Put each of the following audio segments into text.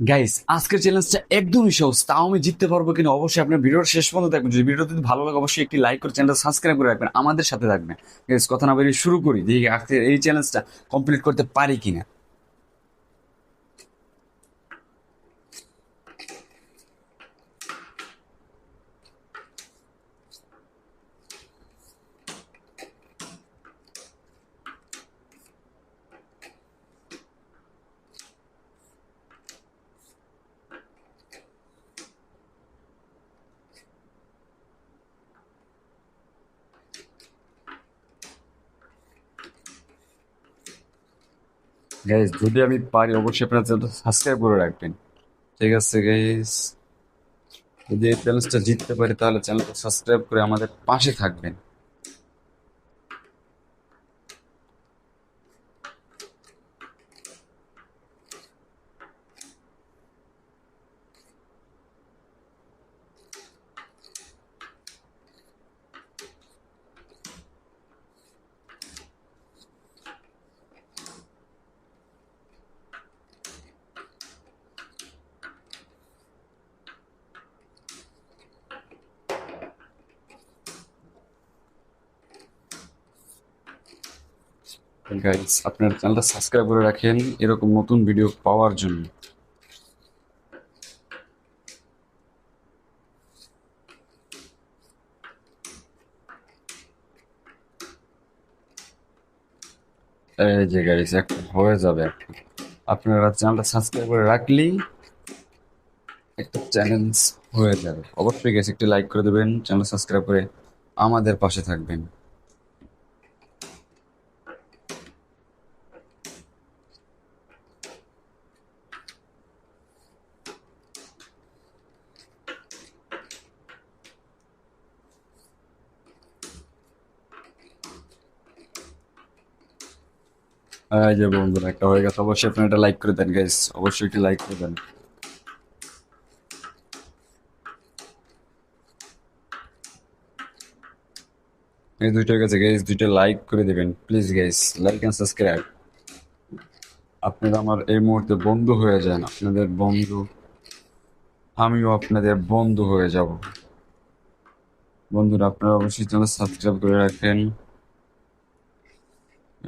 Guys, আজকের চ্যালেঞ্জটা একদমই সহজ। তাও আমি জিততে পারবো কিনা অবশ্যই আপনার ভিডিওর শেষ পর্যন্ত দেখবেন। যদি ভিডিওটা যদি ভালো লাগে অবশ্যই একটি লাইক করে চ্যানেলটা সাবস্ক্রাইব করে রাখবেন, আমাদের সাথে থাকবেন। গাইস, কথা না বেরিয়ে শুরু করি, দেখি আজকের এই চ্যালেঞ্জটা কমপ্লিট করতে পারি কিনা। গাইস, যদি আমি পারি অবশ্যই আপনার চ্যানেলটা সাবস্ক্রাইব করে রাখবেন। ঠিক আছে গাইস, যদি এই চ্যালেঞ্জটা জিততে পারি তাহলে চ্যানেলটা সাবস্ক্রাইব করে আমাদের পাশে থাকবেন। গাইস, আপনার চ্যানেলটা সাবস্ক্রাইব করে রাখেন এরকম নতুন ভিডিও পাওয়ার জন্য। এই যে গাইস, একটা হয়ে যাবে একটা। আপনারা চ্যানেলটা সাবস্ক্রাইব করে রাখলেই একটা চ্যালেঞ্জ হয়ে যাবে। অবশ্যই গেছে একটি লাইক করে দেবেন, চ্যানেল সাবস্ক্রাইব করে আমাদের পাশে থাকবেন। এই যে বন্ধুরা, একটা হয়ে গেছে। অবশ্যই আপনারা এটা লাইক করে দেন গাইস, অবশ্যই একটি লাইক করে দেন। এই দুইটা হয়ে গেছে গাইস, দুইটা লাইক করে দেবেন please guys, like and subscribe. আপনারা আমার এই মুহূর্তে বন্ধু হয়ে যান, আপনাদের বন্ধু, আমিও আপনাদের বন্ধু হয়ে যাব। বন্ধুরা, আপনারা অবশ্যই চ্যানেল সাবস্ক্রাইব করে রাখেন।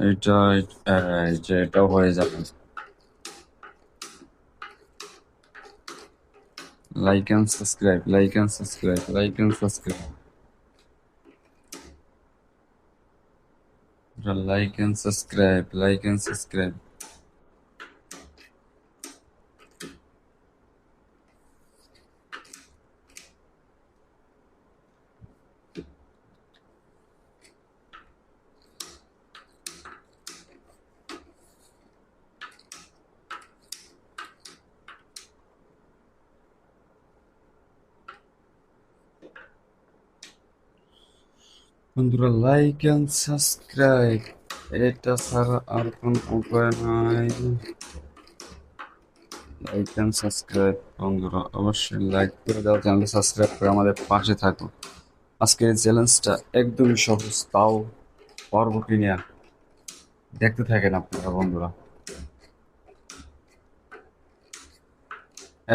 এইটা এই যে এটাও হয়ে যাবে। Like and subscribe, like and subscribe, like and subscribe, like and subscribe, like and subscribe. বন্ধুরা, লাইক এন্ড সাবস্ক্রাইব, এটা ছাড়া আর কোন উপায় নাই। লাইক এন্ড সাবস্ক্রাইব বন্ধুরা, অবশ্যই লাইক করে দাও, চ্যানেল সাবস্ক্রাইব করে আমাদের পাশে থাকো। আজকের এই চ্যালেঞ্জটা একদমই সহজ, তাও পারবো কিনা দেখতে থাকেন আপনারা বন্ধুরা।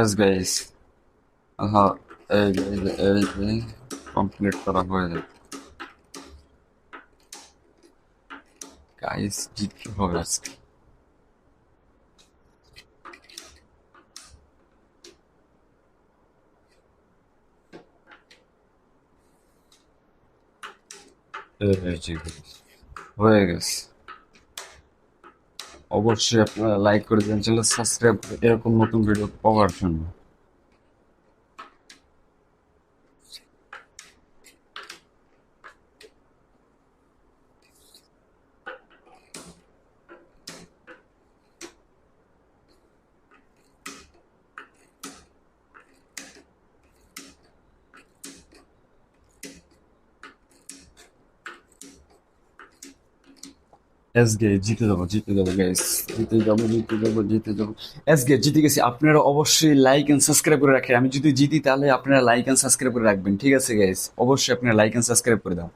এস গাইস, হ্যাঁ, এই কমপ্লিট করা হয়ে যাবে। গাইস, জিততে হবে আজকে। এই যে guys, হয়ে গেছে। অবশ্যই আপনারা লাইক করে দেন, চ্যানেল সাবস্ক্রাইব করে এরকম নতুন ভিডিও পাওয়ার জন্য। এস গে, জিতে যাবো, জিতে যাবো গাইস, জিতে যাবো, জিতে যাবো, জিতে যাবো। এস গে, জিতে গেছি। আপনারা অবশ্যই লাইক এন্ড সাবস্ক্রাইব করে রাখেন। আমি যদি জিতি তাহলে আপনারা লাইক এন্ড সাবস্ক্রাইব করে রাখবেন, ঠিক আছে গাইস? অবশ্যই আপনারা লাইক এন্ড সাবস্ক্রাইব করে দাও।